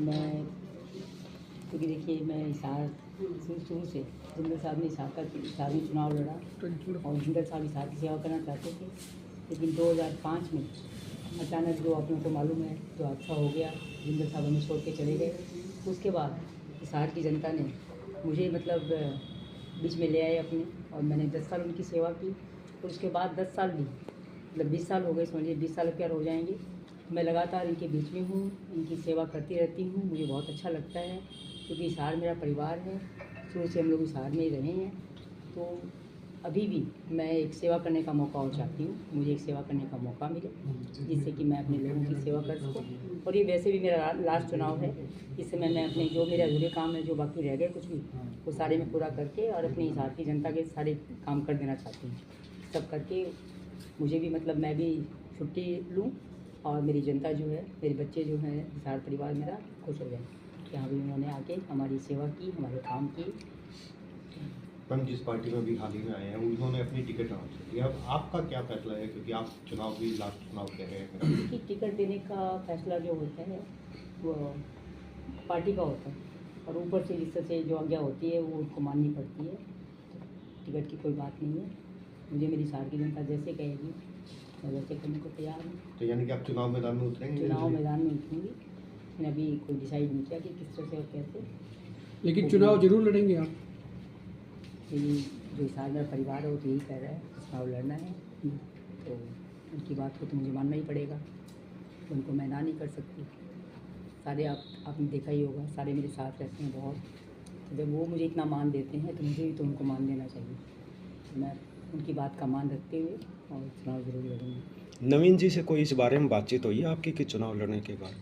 मैं क्योंकि देखिए मैं हिसार शुरू से जिंदल साहब ने हिसार में चुनाव लड़ा और जिंदल साहब हिसार की सेवा करना चाहते थे, लेकिन 2005 में अचानक जो आप लोगों को मालूम है जो हादसा हो गया, जिंदल साहब हमें छोड़ के चले गए। उसके बाद हिसार की जनता ने मुझे मतलब बीच में ले आए अपने, और मैंने 10 साल उनकी सेवा की। और उसके बाद 10 साल भी मतलब 20 साल हो गए, समझिए 20 साल प्यार हो जाएंगे। मैं लगातार इनके बीच में हूँ, इनकी सेवा करती रहती हूँ। मुझे बहुत अच्छा लगता है क्योंकि हिसार मेरा परिवार है, शुरू से हम लोग हिसार में ही रहे हैं। तो अभी भी मैं एक सेवा करने का मौका और चाहती हूँ, मुझे एक सेवा करने का मौका मिले जिससे कि मैं अपने लोगों की सेवा कर सकूँ। और ये वैसे भी मेरा लास्ट चुनाव है, इस समय मैं अपने जो मेरे अधूरे काम है, जो बाकी रह गए कुछ भी, वो सारे मैं पूरा करके और अपनी हिसार की जनता के सारे काम कर देना चाहती हूँ। सब करके मुझे भी मतलब मैं भी छुट्टी लूँ और मेरी जनता जो है, मेरे बच्चे जो हैं, हिसार परिवार मेरा खुश हो जाए कि हाँ भी उन्होंने आके हमारी सेवा की, हमारे काम की। मैम, जिस पार्टी में भी हाल ही में आए हैं उन्होंने अपनी टिकट अनाउंस कर दिया, अब आपका क्या फैसला है, क्योंकि आप चुनाव भी लास्ट चुनाव कह रहे हैं? कि टिकट देने का फैसला जो होता है वो पार्टी का होता है, और ऊपर से जिस तरह से जो आज्ञा होती है वो उनको माननी पड़ती है। टिकट की कोई बात नहीं है, मुझे मेरी हिसार की जनता जैसे कहेगी मैं वैसे करने को तैयार हूँ। तो यानी कि आप चुनाव मैदान में उतरेंगे? चुनाव मैदान में उतरूँगी, मैंने अभी कोई डिसाइड नहीं किया कि किस तरह से और कैसे, लेकिन चुनाव जरूर लड़ेंगे आप? जो हिसार मेरा परिवार है वो तो यही कह रहा है चुनाव लड़ना है, तो उनकी बात को तो मुझे मानना ही पड़ेगा, उनको मैं ना नहीं कर सकती। सारे आपने देखा ही होगा, सारे मेरे साथ रहते हैं बहुत, तो जब वो मुझे इतना मान देते हैं तो मुझे भी तो उनको मान देना चाहिए। तो मैं उनकी बात का मान रखते हुए और चुनाव जरूर लड़ूँगी। नवीन जी से कोई इस बारे में बातचीत हुई है आपकी कि चुनाव लड़ने के बाद?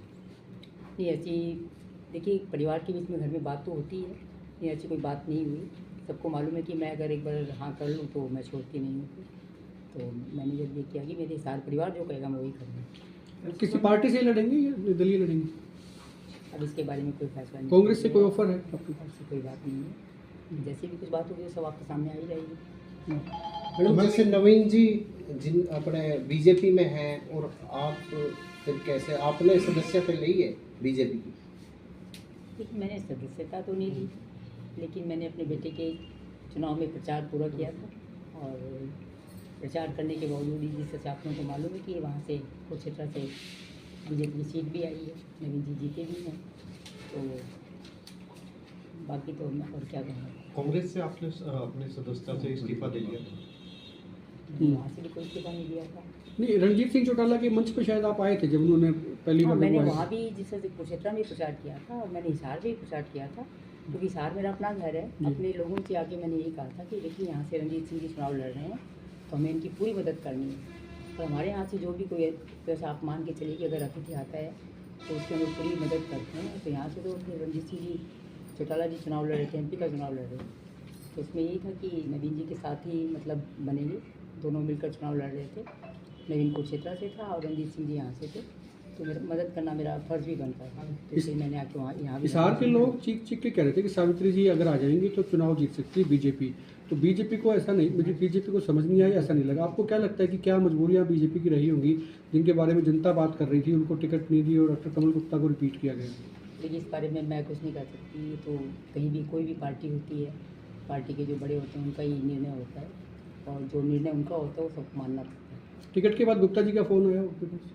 नहीं, ऐसी देखिए परिवार के बीच में घर में बात तो होती है, ये ऐसी कोई बात नहीं हुई। सबको मालूम है कि मैं अगर एक बार हाँ कर लूँ तो मैं छोड़ती नहीं हूँ। तो मैंने जब ये किया कि मेरे सारे परिवार जो कहेगा मैं वही करूँगा। किसी पार्टी से लड़ेंगे या निर्दलीय लड़ेंगे? अब इसके बारे में कोई फैसला नहीं। कांग्रेस से कोई ऑफर है आपके पास? ऐसी कोई बात नहीं है, जैसी भी कुछ बात होगी सब आपके सामने आ ही जाएगी। मैडम, जैसे नवीन जी जिन अपने बीजेपी में हैं और आप फिर कैसे आपने सदस्यता ली है बीजेपी की? देखिए मैंने सदस्यता तो नहीं ली, लेकिन मैंने अपने बेटे के चुनाव में प्रचार पूरा किया था, और प्रचार करने के बावजूद ही जिस तरह से आप लोगों को मालूम है कि वहाँ से कुछ तरह से बीजेपी की सीट भी आई है, नवीन जी जीते भी हैं। तो बाकी तो मैं और क्या कहूँगा। कांग्रेस से आपने अपने सदस्यता से इस्तीफा दे दिया? वहाँ से भी कोई इस्तीफा नहीं दिया था। नहीं, रणजीत सिंह चौटाला के मंच पर शायद आप आए थे जब उन्होंने पहली हाँ, बार मैंने बुलवाया। वहाँ भी जिस तरह से कुरुक्षेत्र में प्रचार किया था, और मैंने हिसार में भी प्रचार किया था, क्योंकि हिसार मेरा अपना घर है। अपने लोगों से आके मैंने यही कहा था कि देखिए यहाँ से रणजीत सिंह जी चुनाव लड़ रहे हैं तो हमें इनकी पूरी मदद करनी है, और हमारे यहाँ से जो भी कोई जैसा आप मान के चलिए कि अगर अतिथि आता है तो उसकी हम लोग पूरी मदद करते हैं। तो यहाँ से तो फिर रणजीत सिंह जी चौटाला जी चुनाव लड़ रहे थे, MP का चुनाव लड़ रहे थे, तो उसमें यही था कि नवीन जी के साथ ही मतलब बनेंगे, दोनों मिलकर चुनाव लड़ रहे थे। नवीन कुरुक्षेत्र से था और रणजीत सिंह जी यहाँ से थे, तो मेरा मदद करना मेरा फर्ज भी बनता था, तो इसलिए मैंने आके वहाँ यहाँ भी। हिसार के लोग चीख चीख के कह रहे थे कि सावित्री जी अगर आ जाएंगी तो चुनाव जीत सकती है बीजेपी। तो बीजेपी को ऐसा नहीं, मुझे बीजेपी को समझ नहीं आई, ऐसा नहीं लगा। आपको क्या लगता है कि क्या मजबूरियां बीजेपी की रही होंगी जिनके बारे में जनता बात कर रही थी, उनको टिकट नहीं दी और डॉक्टर कमल गुप्ता को रिपीट किया गया? लेकिन इस बारे में मैं कुछ नहीं कर सकती, तो कहीं भी कोई भी पार्टी होती है, पार्टी के जो बड़े होते हैं उनका ही निर्णय होता है, और जो निर्णय उनका होता है वो सबको मानना पड़ता है। टिकट के बाद गुप्ता जी का फ़ोन आया आपके पास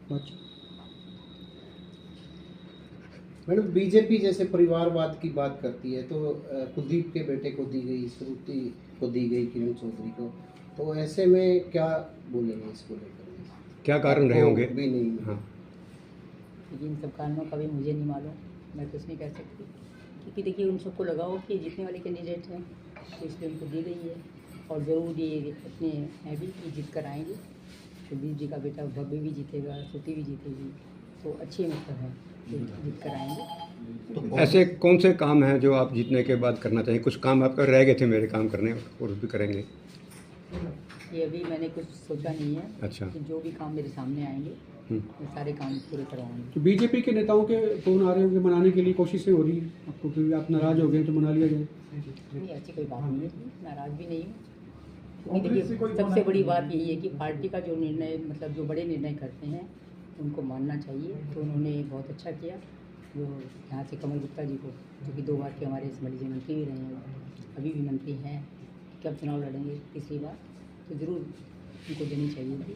बातचीत? मैडम, बीजेपी जैसे परिवारवाद की बात करती है तो कुलदीप के बेटे को दी गई, श्रुति को दी गई, किरण चौधरी को, तो ऐसे में क्या बोलेंगे इसको लेकर? क्या कारण रहे होंगे? भी नहीं। हाँ, लेकिन इन सब कारणों का भी मुझे नहीं मालूम, मैं कुछ नहीं कह सकती, क्योंकि देखिए उन सबको लगा हो कि जीतने वाले कैंडिडेट हैं तो इसलिए उनको दी गई है, और ज़रूर ये अपने हैं भी कि जीत कर आएंगे। कुलदीप जी का बेटा भव्य भी जीतेगा, श्रुति भी जीतेगी, तो अच्छे मतलब है जीत कर आएंगे। तो ऐसे कौन से काम हैं जो आप जीतने के बाद करना चाहिए? कुछ काम आपका रह गए थे मेरे काम करने, और भी करेंगे? ये अभी मैंने कुछ सोचा नहीं है। अच्छा। कि जो भी काम मेरे सामने आएंगे मैं सारे काम पूरे करवाऊंगी। तो बीजेपी के नेताओं के फ़ोन आ रहे होंगे, मनाने के लिए कोशिशें हो रही हैं आपको, क्योंकि आप नाराज़ हो गए तो मना लिया जाए? नहीं, ऐसी कोई बात नहीं है, नाराज़ भी नहीं हूँ। क्योंकि देखिए सबसे बड़ी बात यही है कि पार्टी का जो निर्णय मतलब जो बड़े निर्णय करते हैं उनको मानना चाहिए, तो उन्होंने बहुत अच्छा किया, जो यहाँ से कमल गुप्ता जी को, जो कि 2 बार के हमारे असम्बली से मंत्री भी रहे हैं, अभी भी मंत्री हैं, कब चुनाव लड़ेंगे तीसरी बार, तो ज़रूर उनको देनी चाहिए थी।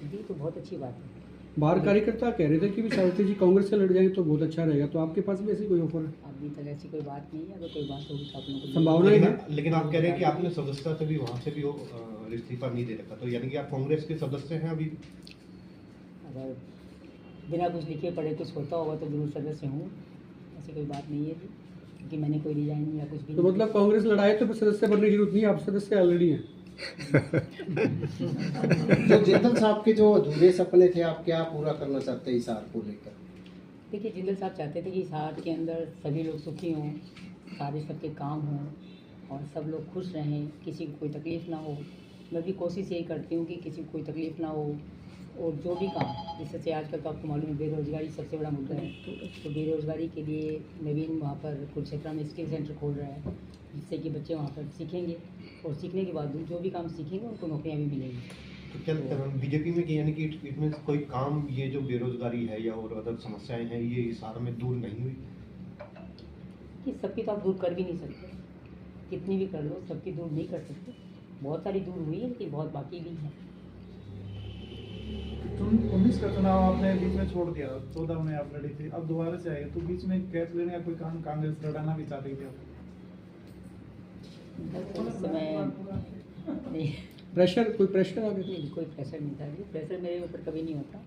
दी तो बहुत अच्छी बात है। बाहर कार्यकर्ता कह रहे थे कि भी सावित्री जी कांग्रेस से लड़ जाएंगे तो बहुत अच्छा रहेगा, तो आपके पास भी ऐसी कोई ऑफर है? अभी तक ऐसी कोई बात नहीं है, अगर कोई बात होगी तो आप लोगों को संभावना ही है। लेकिन आप कह रहे हैं कि आपने सदस्यता से भी वहाँ से भी वो इस्तीफा नहीं दे रखा, तो यानी कि आप कांग्रेस के सदस्य हैं अभी? अगर बिना कुछ लिखे पढ़े कुछ होता होगा तो जरूर सदस्य हूँ, ऐसी कोई बात नहीं है जी, क्योंकि मैंने कोई रिजाइन या कुछ भी तो नहीं मतलब कांग्रेस लड़ाए तो फिर सदस्य बनने की जरूरत नहीं है, आप सदस्य ऑलरेडी हैं। जो जिंदल साहब के जो अधूरे सपने थे, आप क्या पूरा करना चाहते हैं हिसार को लेकर? देखिए, जिंदल साहब चाहते थे कि हिसार के अंदर सभी लोग सुखी हों, सारे सबके काम हों और सब लोग खुश रहें, किसी को कोई तकलीफ़ ना हो। मैं भी कोशिश यही करती हूँ कि किसी को कोई तकलीफ़ ना हो, और जो भी काम, जैसे आजकल तो आपको मालूम है बेरोज़गारी सबसे बड़ा मुद्दा है, तो बेरोज़गारी के लिए नवीन वहाँ पर कुरुक्षेत्र में स्किल सेंटर खोल रहा है, जिससे कि बच्चे वहाँ पर सीखेंगे और सीखने के बाद जो भी काम सीखेंगे उनको नौकरियाँ भी मिलेंगी। तो क्या लगता है बीजेपी में कि यानी कि इसमें कोई काम, ये जो बेरोजगारी है या और अदर समस्याएं हैं, ये हिसार में दूर नहीं हुई? कि सबकी तो आप दूर कर भी नहीं सकते, कितनी भी कर लो सबकी दूर नहीं कर सकते। बहुत सारी दूर हुई है लेकिन बहुत बाकी भी है। 19 का चुनाव आपने बीच में छोड़ दिया, 14 में आप लड़ी थी, अब दोबारा से आए, तो बीच में गैप लेने का कोई काम कांग्रेस लड़ाना भी चाह रही थी आप? उस समय नहीं, प्रेशर, कोई प्रेशर आ गया? कोई प्रेशर नहीं था जी, प्रेशर मेरे ऊपर कभी नहीं होता।